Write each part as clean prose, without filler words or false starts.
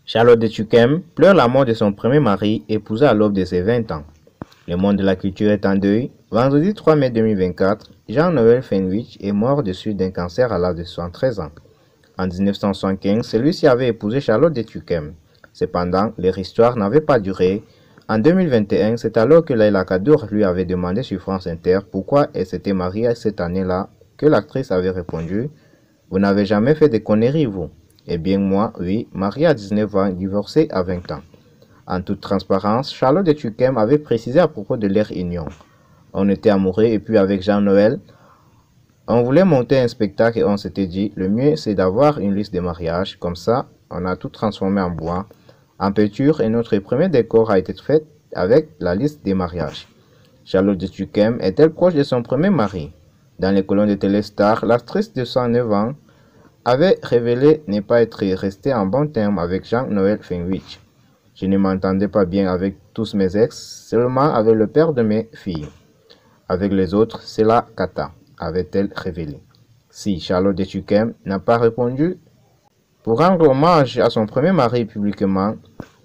Charlotte de Tuckem pleure la mort de son premier mari, épousé à l'aube de ses 20 ans. Le monde de la culture est en deuil. Vendredi 3 mai 2024, Jean-Noël Fenwick est mort de suite d'un cancer à l'âge de 73 ans. En 1975, celui-ci avait épousé Charlotte de Tuckem. Cependant, leur histoire n'avait pas duré. En 2021, c'est alors que Laila Kadour lui avait demandé sur France Inter pourquoi elle s'était mariée cette année-là, que l'actrice avait répondu « Vous n'avez jamais fait de conneries, vous ?» Eh bien moi, oui, mariée à 19 ans, divorcée à 20 ans. En toute transparence, Charlotte de Tuckem avait précisé à propos de leur union. On était amoureux et puis avec Jean-Noël, on voulait monter un spectacle et on s'était dit, le mieux c'est d'avoir une liste de mariage, comme ça on a tout transformé en bois, en peinture et notre premier décor a été fait avec la liste des mariages. Charlotte de Tuckem est-elle proche de son premier mari? Dans les colonnes de Téléstar, l'actrice de 109 ans avait révélé ne pas être restée en bon terme avec Jean-Noël Fenwick. Je ne m'entendais pas bien avec tous mes ex, seulement avec le père de mes filles. Avec les autres, c'est la cata, avait-elle révélé. Si Charlotte de Tuckem n'a pas répondu, pour rendre hommage à son premier mari publiquement,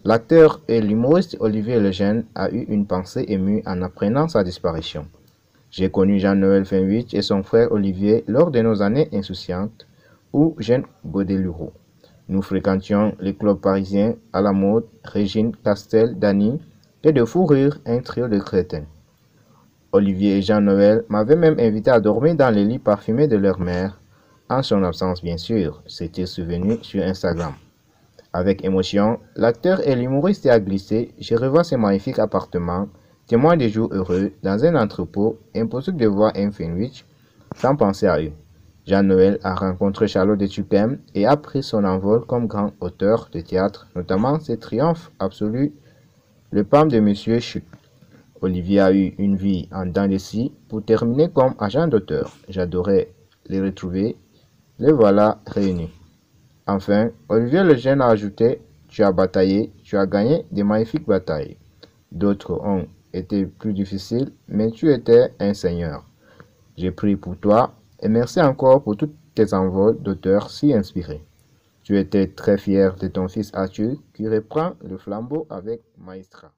l'acteur et l'humoriste Olivier Lejeune a eu une pensée émue en apprenant sa disparition. J'ai connu Jean-Noël Fenwick et son frère Olivier lors de nos années insouciantes ou jeunes Godelureau. Nous fréquentions les clubs parisiens à la mode, Régine, Castel, Dany et de fou rire un trio de crétins. Olivier et Jean-Noël m'avaient même invité à dormir dans les lits parfumés de leur mère, en son absence bien sûr, s'était souvenu sur Instagram. Avec émotion, l'acteur et l'humoriste a glissé, je revois ce magnifique appartement, témoin des jours heureux, dans un entrepôt, impossible de voir un Fenwick sans penser à eux. Jean-Noël a rencontré Charlotte de Tuckem et a pris son envol comme grand auteur de théâtre, notamment ses triomphes absolus, le palme de Monsieur Chuc. Olivier a eu une vie en dents de scie pour terminer comme agent d'auteur. J'adorais les retrouver, les voilà réunis. Enfin, Olivier Lejeune a ajouté « Tu as bataillé, tu as gagné des magnifiques batailles. D'autres ont été plus difficiles, mais tu étais un seigneur. J'ai pris pour toi. Et merci encore pour tous tes envols d'auteurs si inspirés. Tu étais très fier de ton fils Arthur qui reprend le flambeau avec Maestra.